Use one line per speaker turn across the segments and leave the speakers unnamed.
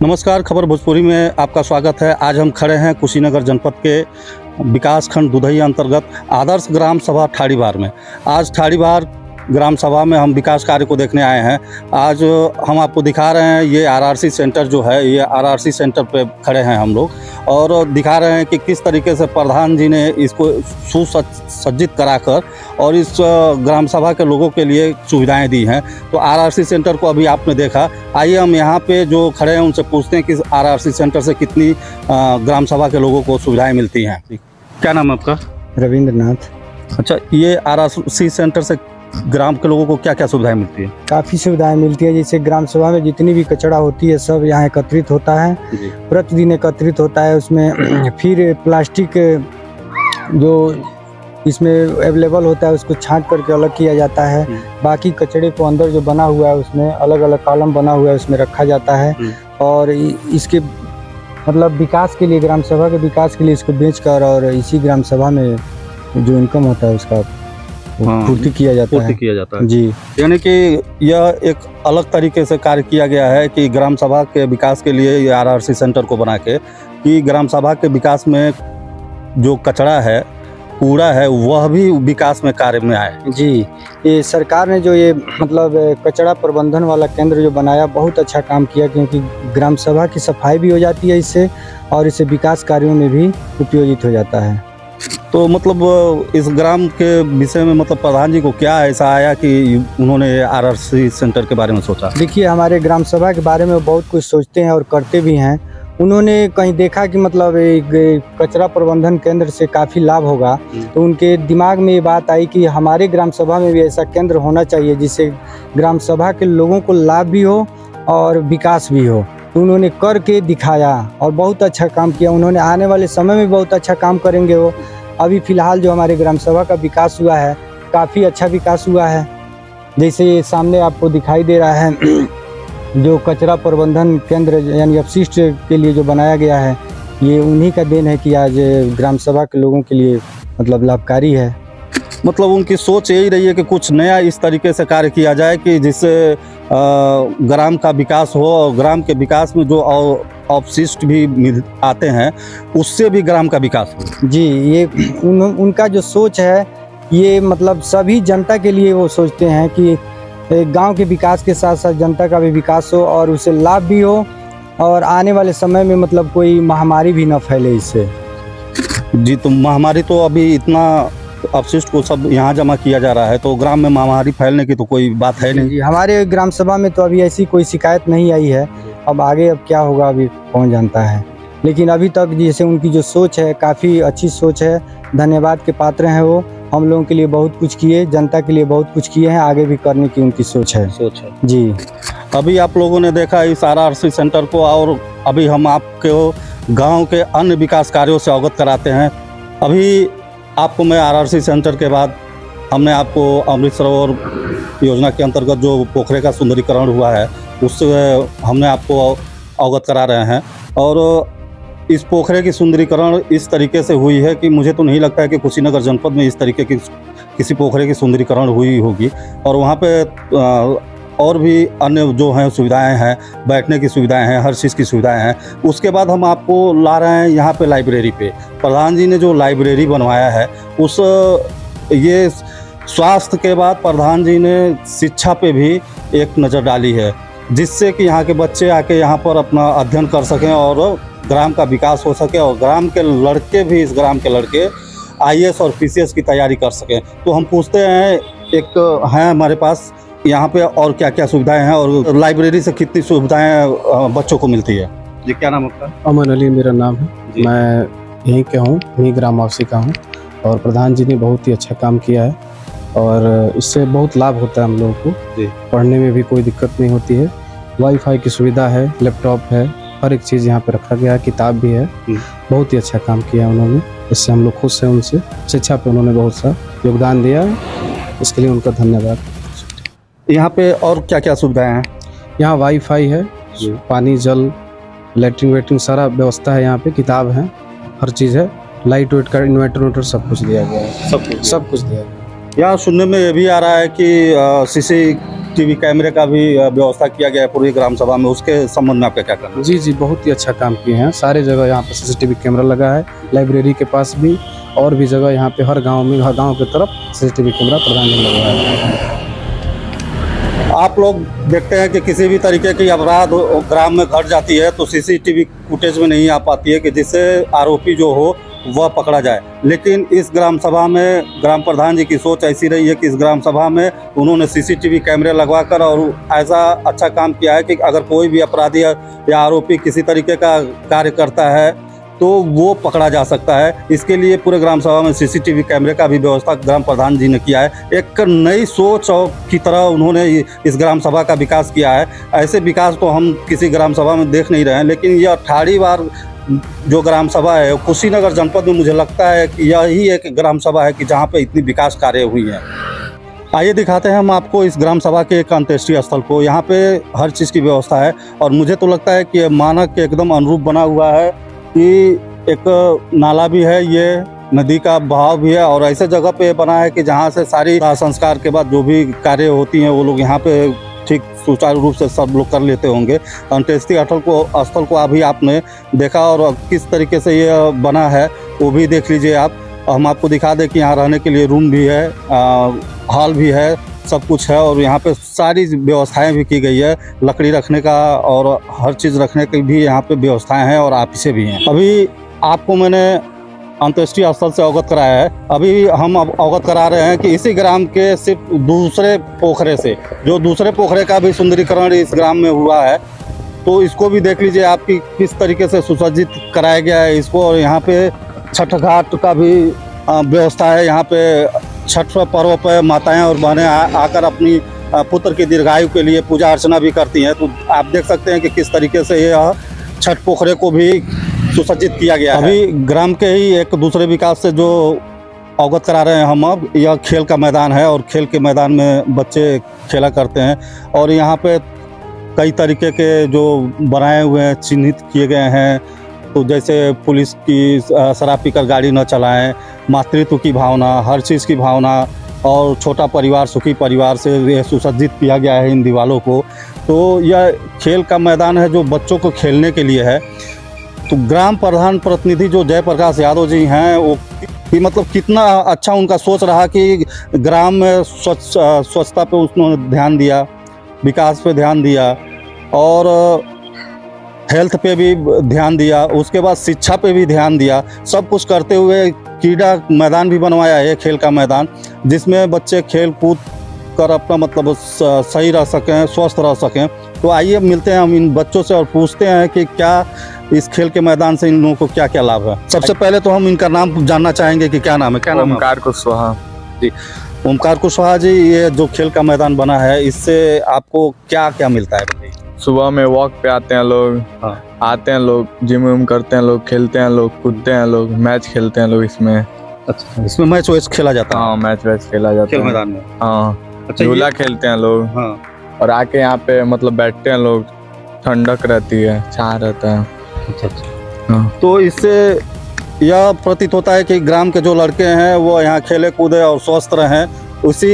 नमस्कार, खबर भोजपुरी में आपका स्वागत है। आज हम खड़े हैं कुशीनगर जनपद के विकास खंड दुधई अंतर्गत आदर्श ग्राम सभा ठाड़ीवार में। आज ठाड़ीवार ग्राम सभा में हम विकास कार्य को देखने आए हैं। आज हम आपको दिखा रहे हैं ये आरआरसी सेंटर जो है, ये आरआरसी सेंटर पे खड़े हैं हम लोग और दिखा रहे हैं कि किस तरीके से प्रधान जी ने इसको सुसज्जित कराकर और इस ग्राम सभा के लोगों के लिए सुविधाएं दी हैं। तो आरआरसी सेंटर को अभी आपने देखा। आइए हम यहाँ पे जो खड़े हैं उनसे पूछते हैं कि आरआरसी सेंटर से कितनी ग्राम सभा के लोगों को सुविधाएँ मिलती हैं। क्या नाम है आपका?
रविंद्रनाथ।
अच्छा, ये आरआरसी सेंटर से ग्राम के लोगों को क्या क्या सुविधाएं मिलती है? काफ़ी
सुविधाएं मिलती है। जैसे ग्राम सभा में जितनी भी कचरा होती है सब यहाँ एकत्रित होता है, प्रतिदिन एकत्रित होता है। उसमें फिर प्लास्टिक जो इसमें अवेलेबल होता है उसको छांट करके अलग किया जाता है। बाकी कचरे को अंदर जो बना हुआ है उसमें अलग अलग कॉलम बना हुआ है, उसमें रखा जाता है और इसके मतलब विकास के लिए, ग्राम सभा के विकास के लिए इसको बेचकर और इसी ग्राम सभा में जो इनकम होता है उसका पूर्ति किया जाता है जी।
यानी कि यह एक अलग तरीके से कार्य किया गया है कि ग्राम सभा के विकास के लिए ये आरआरसी सेंटर को बना के कि ग्राम सभा के विकास में जो कचरा है, कूड़ा है, वह भी विकास में कार्य में आए
जी। ये सरकार ने जो ये मतलब कचरा प्रबंधन वाला केंद्र जो बनाया, बहुत अच्छा काम किया, क्योंकि ग्राम सभा की सफाई भी हो जाती है इससे और इससे विकास कार्यों में भी उपयोगित हो जाता है।
तो मतलब इस ग्राम के विषय में मतलब प्रधान जी को क्या ऐसा आया कि उन्होंने आरआरसी सेंटर के बारे में सोचा?
देखिए, हमारे ग्राम सभा के बारे में बहुत कुछ सोचते हैं और करते भी हैं। उन्होंने कहीं देखा कि मतलब एक कचरा प्रबंधन केंद्र से काफ़ी लाभ होगा, तो उनके दिमाग में ये बात आई कि हमारे ग्राम सभा में भी ऐसा केंद्र होना चाहिए जिससे ग्राम सभा के लोगों को लाभ भी हो और विकास भी हो। तो उन्होंने करके दिखाया और बहुत अच्छा काम किया। उन्होंने आने वाले समय में बहुत अच्छा काम करेंगे वो। अभी फ़िलहाल जो हमारे ग्राम सभा का विकास हुआ है, काफ़ी अच्छा विकास हुआ है। जैसे सामने आपको दिखाई दे रहा है जो कचरा प्रबंधन केंद्र यानी अपशिष्ट के लिए जो बनाया गया है, ये उन्हीं का देन है कि आज ग्राम सभा के लोगों के लिए मतलब लाभकारी है।
मतलब उनकी सोच यही रही है कि कुछ नया इस तरीके से कार्य किया जाए कि जिससे ग्राम का विकास हो और ग्राम के विकास में जो अपशिष्ट भी आते हैं उससे भी ग्राम का विकास हो
जी। ये उनका जो सोच है, ये मतलब सभी जनता के लिए वो सोचते हैं कि गांव के विकास के साथ साथ जनता का भी विकास हो और उसे लाभ भी हो और आने वाले समय में मतलब कोई महामारी भी न फैले इससे
जी। तो महामारी तो अभी इतना अपशिष्ट को सब यहाँ जमा किया जा रहा है, तो ग्राम में महामारी फैलने की तो कोई बात है नहीं।
हमारे ग्राम सभा में तो अभी ऐसी कोई शिकायत नहीं आई है। अब आगे अब क्या होगा अभी कौन जानता है, लेकिन अभी तक जैसे उनकी जो सोच है काफ़ी अच्छी सोच है। धन्यवाद के पात्र हैं वो। हम लोगों के लिए बहुत कुछ किए, जनता के लिए बहुत कुछ किए हैं, आगे भी करने की उनकी सोच है जी।
अभी आप लोगों ने देखा इस आरआरसी सेंटर को और अभी हम आपके गाँव के अन्य विकास कार्यों से अवगत कराते हैं। अभी आपको मैं आरआरसी सेंटर के बाद हमने आपको अमृत सरोवर योजना के अंतर्गत जो पोखरे का सुंदरीकरण हुआ है उससे हमने आपको अवगत करा रहे हैं। और इस पोखरे की सुंदरीकरण इस तरीके से हुई है कि मुझे तो नहीं लगता है कि कुशीनगर जनपद में इस तरीके की किसी पोखरे की सुंदरीकरण हुई होगी। और वहाँ पे और भी अन्य जो हैं सुविधाएं हैं, बैठने की सुविधाएं हैं, हर चीज़ की सुविधाएं हैं। उसके बाद हम आपको ला रहे हैं यहाँ पे लाइब्रेरी पे। प्रधान जी ने जो लाइब्रेरी बनवाया है उस ये स्वास्थ्य के बाद प्रधान जी ने शिक्षा पे भी एक नज़र डाली है, जिससे कि यहाँ के बच्चे आके यहाँ पर अपना अध्ययन कर सकें और ग्राम का विकास हो सके और ग्राम के लड़के भी, इस ग्राम के लड़के आईएएस और पीसीएस की तैयारी कर सकें। तो हम पूछते हैं, एक हैं हमारे पास यहाँ पे और क्या क्या सुविधाएं हैं और लाइब्रेरी से कितनी सुविधाएं बच्चों को मिलती है? जी, क्या नाम आपका?
अमन अली मेरा नाम है। मैं यहीं का हूँ, यहीं ग्राम वासी का हूँ और प्रधान जी ने बहुत ही अच्छा काम किया है और इससे बहुत लाभ होता है हम लोगों को। पढ़ने में भी कोई दिक्कत नहीं होती है। वाईफाई की सुविधा है, लैपटॉप है, हर एक चीज़ यहाँ पे रखा गया है, किताब भी है। बहुत ही अच्छा काम किया उन्होंने, इससे हम लोग खुश हैं उनसे। शिक्षा पे उन्होंने बहुत सा योगदान दिया है, इसके लिए उनका धन्यवाद।
यहाँ पे और क्या क्या सुविधाएं हैं?
यहाँ वाईफाई है, पानी, जल, लैट्रिन वेट्रिन सारा व्यवस्था है यहाँ पे, किताब है, हर चीज़ है। लाइट वेट का इन्वर्टर सब कुछ दिया गया है, सब कुछ दिया गया है।
यहाँ सुनने में ये भी आ रहा है कि सीसी CCTV कैमरे का भी व्यवस्था किया गया है पूरी ग्राम सभा में, उसके संबंध में आपका क्या कहना है?
जी जी, बहुत ही अच्छा काम किए हैं। सारे जगह यहाँ पे CCTV कैमरा लगा है, लाइब्रेरी के पास भी और भी जगह यहाँ पे हर गांव में, हर गांव की तरफ CCTV कैमरा प्रधान जी लगा है।
आप लोग देखते हैं कि किसी भी तरीके की अपराध ग्राम में घट जाती है तो CCTV फुटेज में नहीं आ पाती है कि जिससे आरोपी जो हो वह पकड़ा जाए, लेकिन इस ग्राम सभा में ग्राम प्रधान जी की सोच ऐसी रही है कि इस ग्राम सभा में उन्होंने CCTV कैमरे लगवाकर और ऐसा अच्छा काम किया है कि अगर कोई भी अपराधी या आरोपी किसी तरीके का कार्य करता है तो वो पकड़ा जा सकता है। इसके लिए पूरे ग्राम सभा में CCTV कैमरे का भी व्यवस्था ग्राम प्रधान जी ने किया है। एक नई सोच की तरह उन्होंने इस ग्राम सभा का विकास किया है। ऐसे विकास तो हम किसी ग्राम सभा में देख नहीं रहे हैं, लेकिन यह 18वीं बार जो ग्राम सभा है कुशीनगर जनपद में मुझे लगता है कि यही एक ग्राम सभा है कि जहाँ पे इतनी विकास कार्य हुई हैं। आइए दिखाते हैं हम आपको इस ग्राम सभा के एक अंत्येष्टि स्थल को। यहाँ पे हर चीज़ की व्यवस्था है और मुझे तो लगता है कि ये मानक के एकदम अनुरूप बना हुआ है कि एक नाला भी है, ये नदी का बहाव भी है और ऐसे जगह पे बना है कि जहाँ से सारी संस्कार के बाद जो भी कार्य होती हैं वो लोग यहाँ पे ठीक सुचारू रूप से सब लोग कर लेते होंगे। अंत्येष्टि स्थल को अभी आपने देखा और किस तरीके से ये बना है वो भी देख लीजिए आप। हम आपको दिखा दें कि यहाँ रहने के लिए रूम भी है, हॉल भी है, सब कुछ है और यहाँ पे सारी व्यवस्थाएं भी की गई है, लकड़ी रखने का और हर चीज़ रखने की भी यहाँ पे व्यवस्थाएं हैं और ऑफिसें भी हैं। अभी आपको मैंने अंत्येष्टि स्थल से अवगत कराया है, अभी हम अवगत करा रहे हैं कि इसी ग्राम के सिर्फ दूसरे पोखरे से, जो दूसरे पोखरे का भी सुंदरीकरण इस ग्राम में हुआ है, तो इसको भी देख लीजिए आपकी किस तरीके से सुसज्जित कराया गया है इसको। और यहाँ पे छठ घाट का भी व्यवस्था है। यहाँ पे छठ पर्व पर माताएं और बहनें आकर अपनी पुत्र की दीर्घायु के लिए पूजा अर्चना भी करती हैं। तो आप देख सकते हैं कि किस तरीके से यह छठ पोखरे को भी सुसज्जित किया गया है। अभी ग्राम के ही एक दूसरे विकास से जो अवगत करा रहे हैं हम, अब यह खेल का मैदान है और खेल के मैदान में बच्चे खेला करते हैं और यहाँ पे कई तरीके के जो बनाए हुए हैं, चिन्हित किए गए हैं। तो जैसे पुलिस की शराब पीकर गाड़ी न चलाएं, मातृत्व की भावना, हर चीज़ की भावना और छोटा परिवार सुखी परिवार से यह सुसज्जित किया गया है इन दीवारों को। तो यह खेल का मैदान है जो बच्चों को खेलने के लिए है। तो ग्राम प्रधान प्रतिनिधि जो जयप्रकाश यादव जी हैं वो मतलब कितना अच्छा उनका सोच रहा कि ग्राम में स्वच्छता पे उन्होंने ध्यान दिया, विकास पे ध्यान दिया और हेल्थ पे भी ध्यान दिया, उसके बाद शिक्षा पे भी ध्यान दिया। सब कुछ करते हुए क्रीड़ा मैदान भी बनवाया है, खेल का मैदान, जिसमें बच्चे खेल कूद कर अपना मतलब सही रह सकें, स्वस्थ रह सकें। तो आइए मिलते हैं हम इन बच्चों से और पूछते हैं कि क्या इस खेल के मैदान से इन लोगों को क्या क्या लाभ है। सबसे पहले तो हम इनका नाम जानना चाहेंगे कि क्या नाम है। क्या नाम है?
ओमकार कुशवाहा
जी। ओमकार कुशवाहा जी, ये जो खेल का मैदान बना है इससे आपको क्या क्या मिलता है?
सुबह में वॉक पे आते हैं लोग, आते हैं लोग, जिम विम करते हैं लोग, खेलते हैं लोग, कूदते हैं लोग, मैच खेलते हैं लोग इसमें।
अच्छा, इसमें मैच वैच खेला जाता है?
हाँ, मैच वैच खेला जाता है
खेल मैदान में।
हाँ,
अच्छा,
झूला खेलते हैं लोग।
हाँ।
और आके यहाँ पे मतलब बैठते हैं लोग, ठंडक रहती है, छाया रहता है।
अच्छा।
हाँ।
तो इससे यह प्रतीत होता है कि ग्राम के जो लड़के हैं वो यहाँ खेले कूदे और स्वस्थ रहें। उसी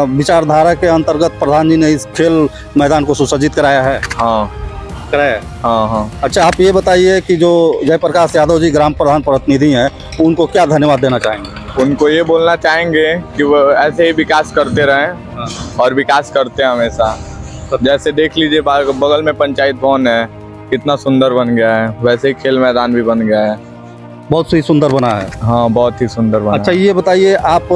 विचारधारा के अंतर्गत प्रधान जी ने इस खेल मैदान को सुसज्जित कराया है।
हाँ,
कराया।
हाँ हाँ।
अच्छा, आप ये बताइए कि जो जयप्रकाश यादव जी ग्राम प्रधान प्रतिनिधि हैं उनको क्या धन्यवाद देना चाहेंगे?
उनको ये बोलना चाहेंगे कि वो ऐसे ही विकास करते रहें और विकास करते हैं हमेशा। जैसे देख लीजिए बगल में पंचायत भवन है, कितना सुंदर बन गया है, वैसे ही खेल मैदान भी बन गया है,
बहुत ही सुंदर बना है।
हाँ, बहुत ही सुंदर बना।
अच्छा, ये बताइए आप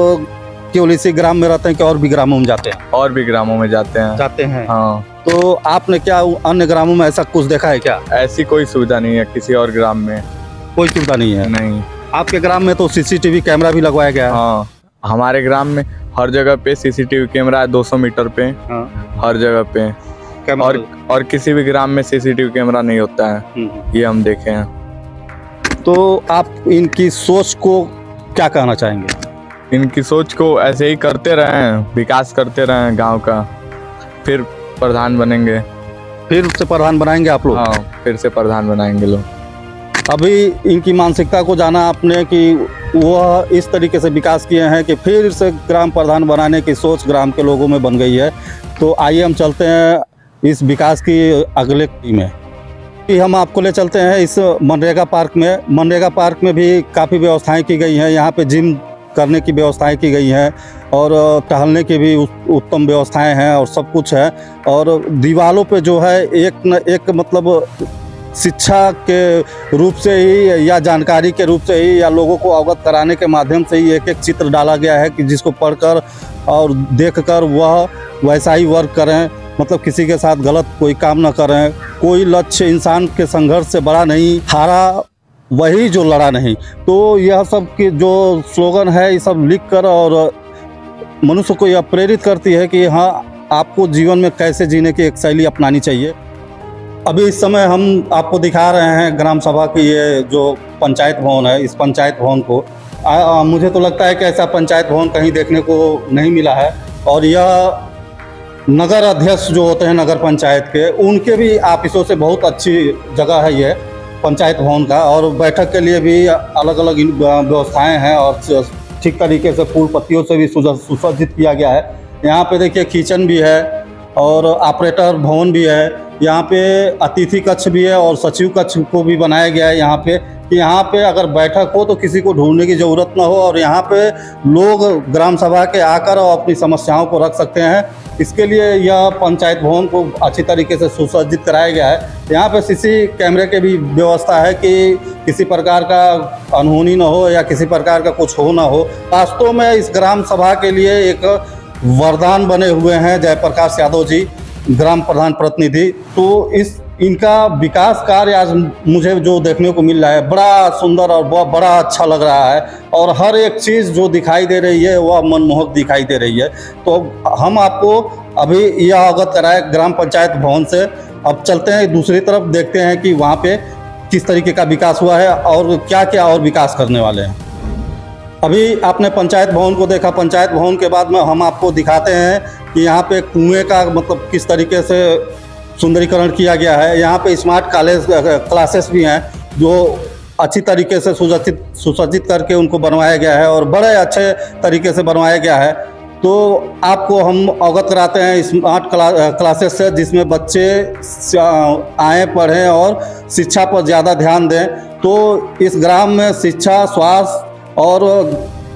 केवल इसी ग्राम में रहते हैं कि और भी ग्रामों में जाते हैं?
और भी ग्रामों में जाते हैं। हाँ।
तो आपने क्या अन्य ग्रामों में ऐसा कुछ देखा है क्या?
ऐसी कोई सुविधा नहीं है किसी और ग्राम में।
कोई सुविधा नहीं है?
नहीं। आपके
ग्राम में तो CCTV कैमरा भी लगवाया गया है?
हाँ, हमारे ग्राम में हर जगह पे CCTV कैमरा है, 200 मीटर पे।
हाँ।
हर जगह पे। और किसी भी ग्राम में CCTV कैमरा नहीं होता है, ये हम देखे हैं।
तो आप इनकी सोच को क्या कहना चाहेंगे?
इनकी सोच को ऐसे ही करते रहें, विकास करते रहें गांव का, फिर प्रधान बनेंगे।
फिर से प्रधान बनाएंगे आप लोग?
हाँ, फिर से प्रधान बनाएंगे लोग।
अभी इनकी मानसिकता को जाना आपने कि वह इस तरीके से विकास किए हैं कि फिर से ग्राम प्रधान बनाने की सोच ग्राम के लोगों में बन गई है। तो आइए हम चलते हैं इस विकास की अगले में कि हम आपको ले चलते हैं इस मनरेगा पार्क में। मनरेगा पार्क में भी काफ़ी व्यवस्थाएं की गई हैं। यहाँ पे जिम करने की व्यवस्थाएं की गई हैं और टहलने की भी उत्तम व्यवस्थाएं हैं और सब कुछ है। और दीवारों पे जो है एक न एक मतलब शिक्षा के रूप से ही या जानकारी के रूप से ही या लोगों को अवगत कराने के माध्यम से ही एक एक चित्र डाला गया है कि जिसको पढ़कर और देखकर वह वैसा ही वर्क करें, मतलब किसी के साथ गलत कोई काम ना करें। कोई लक्ष्य इंसान के संघर्ष से बड़ा नहीं, हारा वही जो लड़ा नहीं। तो यह सब की जो स्लोगन है ये सब लिख कर और मनुष्य को यह प्रेरित करती है कि हाँ, आपको जीवन में कैसे जीने की एक शैली अपनानी चाहिए। अभी इस समय हम आपको दिखा रहे हैं ग्राम सभा की ये जो पंचायत भवन है। इस पंचायत भवन को मुझे तो लगता है कि ऐसा पंचायत भवन कहीं देखने को नहीं मिला है। और यह नगर अध्यक्ष जो होते हैं नगर पंचायत के, उनके भी ऑफिसों से बहुत अच्छी जगह है ये पंचायत भवन का। और बैठक के लिए भी अलग अलग व्यवस्थाएं हैं और ठीक तरीके से फूल पत्तियों से भी सुसज्जित किया गया है। यहाँ पे देखिए किचन भी है और ऑपरेटर भवन भी है। यहाँ पे अतिथि कक्ष भी है और सचिव कक्ष को भी बनाया गया है यहाँ पे, कि यहाँ पे अगर बैठक हो तो किसी को ढूंढने की ज़रूरत ना हो और यहाँ पे लोग ग्राम सभा के आकर और अपनी समस्याओं को रख सकते हैं। इसके लिए यह पंचायत भवन को अच्छी तरीके से सुसज्जित कराया गया है। यहाँ पे सीसी कैमरे की भी व्यवस्था है कि किसी प्रकार का अनहोनी ना हो या किसी प्रकार का कुछ हो ना हो। वास्तव में इस ग्राम सभा के लिए एक वरदान बने हुए हैं जयप्रकाश यादव जी, ग्राम प्रधान प्रतिनिधि। तो इनका विकास कार्य आज मुझे जो देखने को मिल रहा है बड़ा सुंदर और बड़ा अच्छा लग रहा है। और हर एक चीज़ जो दिखाई दे रही है वह मनमोहक दिखाई दे रही है। तो हम आपको अभी यह अवगत कराए ग्राम पंचायत भवन से। अब चलते हैं दूसरी तरफ, देखते हैं कि वहाँ पे किस तरीके का विकास हुआ है और क्या क्या और विकास करने वाले हैं। अभी आपने पंचायत भवन को देखा। पंचायत भवन के बाद में हम आपको दिखाते हैं कि यहाँ पे कुएं का मतलब किस तरीके से सुंदरीकरण किया गया है। यहाँ पे स्मार्ट क्लासेस भी हैं जो अच्छी तरीके से सुसज्जित करके उनको बनवाया गया है और बड़े अच्छे तरीके से बनवाया गया है। तो आपको हम अवगत कराते हैं स्मार्ट क्लासेस से, जिसमें बच्चे आएँ पढ़ें और शिक्षा पर ज़्यादा ध्यान दें। तो इस ग्राम में शिक्षा, स्वास्थ्य और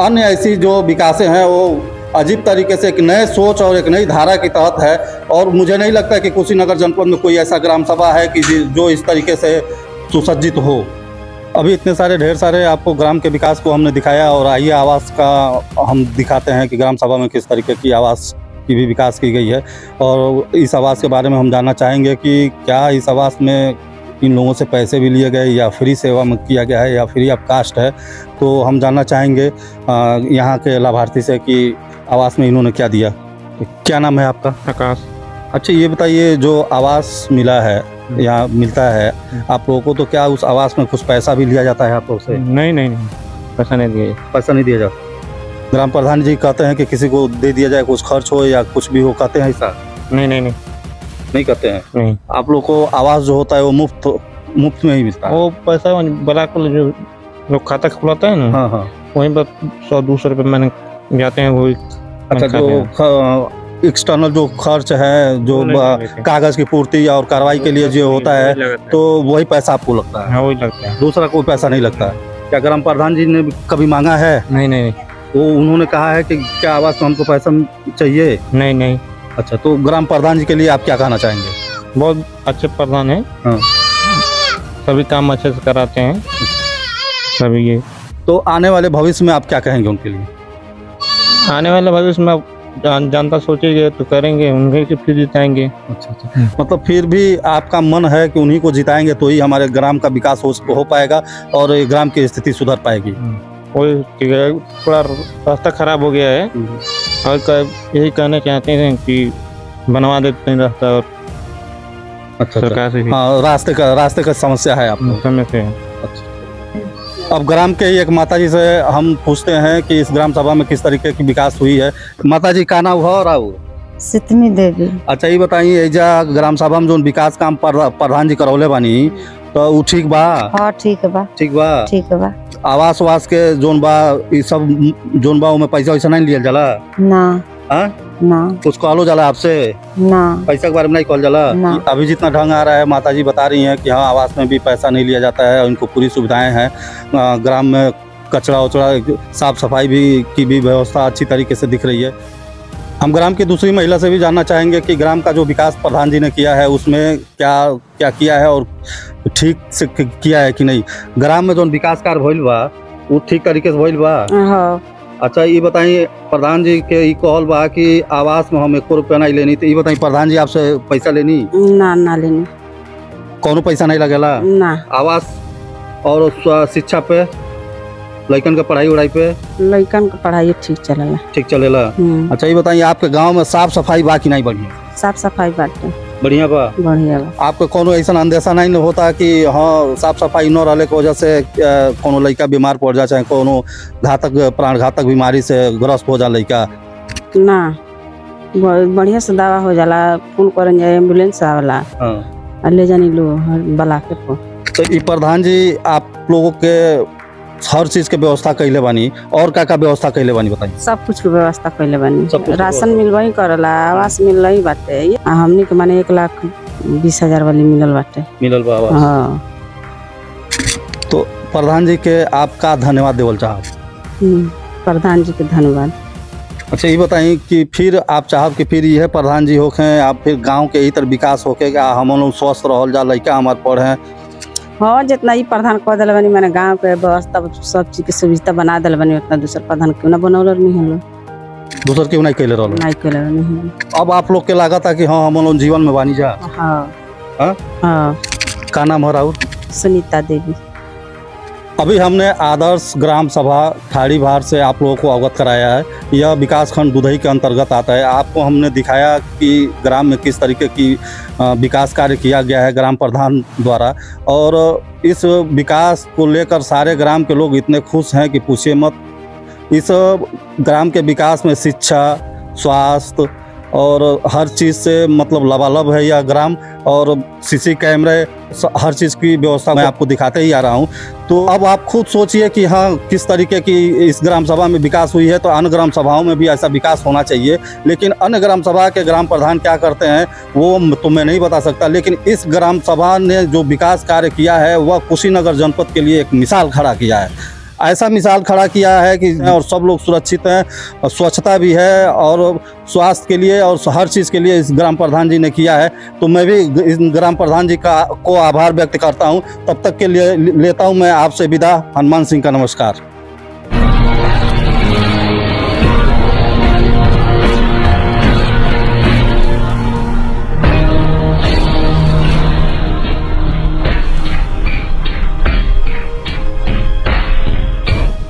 अन्य ऐसी जो विकासें हैं वो अजीब तरीके से एक नए सोच और एक नई धारा के तहत है। और मुझे नहीं लगता कि कुशीनगर जनपद में कोई ऐसा ग्राम सभा है कि जो इस तरीके से सुसज्जित हो। अभी इतने सारे ढेर सारे आपको ग्राम के विकास को हमने दिखाया और आइए आवास का हम दिखाते हैं कि ग्राम सभा में किस तरीके की आवास की भी विकास की गई है। और इस आवास के बारे में हम जानना चाहेंगे कि क्या इस आवास में इन लोगों से पैसे भी लिए गए या फ्री सेवा में किया गया है या फ्री ऑफ कास्ट है। तो हम जानना चाहेंगे यहाँ के लाभार्थी से कि आवास में इन्होंने क्या दिया। क्या नाम है आपका?
आकाश।
अच्छा, ये बताइए जो आवास मिला है यहाँ मिलता है आप लोगों को, तो क्या उस आवास में कुछ पैसा भी लिया जाता है आप लोग से?
नहीं नहीं नहीं, पैसा नहीं दिया।
पैसा नहीं दिया जाता। ग्राम प्रधान जी कहते हैं कि किसी को दे दिया जाए, कुछ खर्च हो या कुछ भी हो, कहते हैं ऐसा?
नहीं नहीं नहीं
नहीं कहते हैं।
नहीं,
आप लोग को आवास जो होता है वो मुफ्त में ही मिलता है?
वो पैसा ब्लॉक में जो लोग खाता खुलाता है ना,
हाँ हाँ,
वहीं पर 100-200 रुपये मैंने जाते हैं वही।
अच्छा, जो एक्सटर्नल जो खर्च है, जो कागज की पूर्ति और कार्रवाई के लिए जो होता है, तो वही पैसा आपको लगता है?
हाँ, वही लगता है,
दूसरा कोई पैसा नहीं लगता है। क्या ग्राम प्रधान जी ने कभी मांगा है?
नहीं नहीं नहीं।
वो उन्होंने कहा है कि क्या आवास में हमको पैसा चाहिए?
नहीं नहीं।
अच्छा, तो ग्राम प्रधान जी के लिए आप क्या कहना चाहेंगे?
बहुत अच्छे प्रधान है।
हाँ,
सभी काम अच्छे से कराते हैं सभी। ये
तो आने वाले भविष्य में आप क्या कहेंगे उनके लिए?
आने वाले भविष्य में जनता सोचेंगे तो करेंगे, उन्हें के फिर जिताएंगे। अच्छा अच्छा,
मतलब फिर भी आपका मन है कि उन्हीं को जिताएंगे तो ही हमारे ग्राम का विकास हो पाएगा और ये ग्राम की स्थिति सुधर पाएगी।
वही थोड़ा रास्ता खराब हो गया है और यही कहना चाहते हैं कि बनवा देते हैं रास्ता। और
अच्छा,
सरकार से
हाँ, रास्ते का समस्या है आप लोग?
समय से।
अच्छा, अब ग्राम के एक माता जी से हम पूछते हैं कि इस ग्राम सभा में किस तरीके की विकास हुई है। माता जी का नाम हो रहा हो?
सितमी देवी।
अच्छा ये बताइए एजा ग्राम सभा में जो विकास काम प्रधान जी करौले बानी तो उ ठीक बा?
हाँ ठीक बा।
ठीक बा।
ठीक बा।
आवास वास के जोन बा ई सब जोन बा उमे पैसा वैसा नहीं लिया जाला?
ना।
हाँ?
ना।
कुछ कहलो जाला आपसे?
ना।
पैसा के बारे में नहीं कहल जाला?
ना।
अभी जितना ढंग आ रहा है माता जी बता रही हैं कि हाँ आवास में भी पैसा नहीं लिया जाता है, इनको पूरी सुविधाएं हैं, ग्राम में कचरा उचड़ा साफ सफाई भी की भी व्यवस्था अच्छी तरीके से दिख रही है। हम ग्राम की दूसरी महिला से भी जानना चाहेंगे कि ग्राम का जो विकास प्रधान जी ने किया है उसमें क्या क्या किया है और ठीक से किया है कि नहीं। ग्राम में जो विकास कार्य भइल बा वो ठीक तरीके से भइल बा?
हाँ।
अच्छा ये बताइए प्रधान जी के ई कहल बा कि आवास में हम 1 रुपया नहीं लेनी, तो ये बताइए प्रधान जी आपसे पैसा लेनी?
ना ना लेनी।
कौनो पैसा नहीं लगेला?
ना।
आवास और शिक्षा पे लड़कन के पढ़ाई उड़ाई पे?
लड़कन का पढ़ाई ठीक चलेला।
ठीक चलेला। अच्छा ये बताइए आपके गांव में साफ सफाई बा कि नहीं? बढ़िया
साफ सफाई बाटे।
बढ़िया बा।
बढ़िया बा।
आपको कोनो ऐसा अंदेशा नहीं होता कि हाँ साफ सफाई न रहने की वजह से कोनो लड़का बीमार पड़ जाए, चाहे कोनो घातक प्राण घातक बीमारी से ग्रस्त हो जाए लड़का?
ना बढ़िया से दवा हो जाला, फोन करन जाए एम्बुलेंस आवेला।
हाँ।
ले जानी लो बला के पर।
तो ये प्रधान जी आप लोगों के हर चीज के व्यवस्था कैले बानी और का व्यवस्था कैले बानी बताइए?
सब कुछ के व्यवस्था कैले
सब
बानी।
कुछ
राशन मिलवाई करला, आवास मिल रही बाटे। हमनी के माने 1,20,000 वाली मिलल बाटे।
मिलल बा आवास।
हाँ।
तो प्रधान जी के आपका धन्यवाद देवल चाहब।
प्रधान जी के धन्यवाद।
अच्छा ये बताइए कि फिर आप चाहब कि फिर यह प्रधान जी होके आप फिर गांव के इतर विकास होके हम लोग स्वस्थ रहल जा, लड़का हमारे पढ़े?
हाँ जितना ही प्रधान कह दिल बनी मैंने गाँव के व्यवस्था सब चीज के सुविधा बना दिल बनी, उतना दूसरा प्रधान क्यों ना बनौल नहीं हम लोग।
दूसर क्यों नहीं कैले रहल?
नहीं कैले नहीं।
अब आप लोग के लागत है कि हाँ हम लोग जीवन में बानी जा?
हाँ।
हाँ?
हाँ।
का नाम है राहुल?
सुनीता देवी।
अभी हमने आदर्श ग्राम सभा ठाड़ी भार से आप लोगों को अवगत कराया है। यह विकास खंड दुधई के अंतर्गत आता है। आपको हमने दिखाया कि ग्राम में किस तरीके की विकास कार्य किया गया है ग्राम प्रधान द्वारा, और इस विकास को लेकर सारे ग्राम के लोग इतने खुश हैं कि पूछिए मत। इस ग्राम के विकास में शिक्षा, स्वास्थ्य और हर चीज़ से मतलब लबालब है यह ग्राम, और सीसी कैमरे हर चीज़ की व्यवस्था मैं आपको दिखाते ही आ रहा हूं। तो अब आप खुद सोचिए कि हाँ किस तरीके की इस ग्राम सभा में विकास हुई है, तो अन्य ग्राम सभाओं में भी ऐसा विकास होना चाहिए। लेकिन अन्य ग्राम सभा के ग्राम प्रधान क्या करते हैं वो तो मैं नहीं बता सकता, लेकिन इस ग्राम सभा ने जो विकास कार्य किया है वह कुशीनगर जनपद के लिए एक मिसाल खड़ा किया है। ऐसा मिसाल खड़ा किया है कि और सब लोग सुरक्षित हैं, और स्वच्छता भी है और स्वास्थ्य के लिए और हर चीज़ के लिए इस ग्राम प्रधान जी ने किया है। तो मैं भी इस ग्राम प्रधान जी को आभार व्यक्त करता हूं। तब तक के लिए लेता हूं मैं आपसे विदा। हनुमान सिंह का नमस्कार।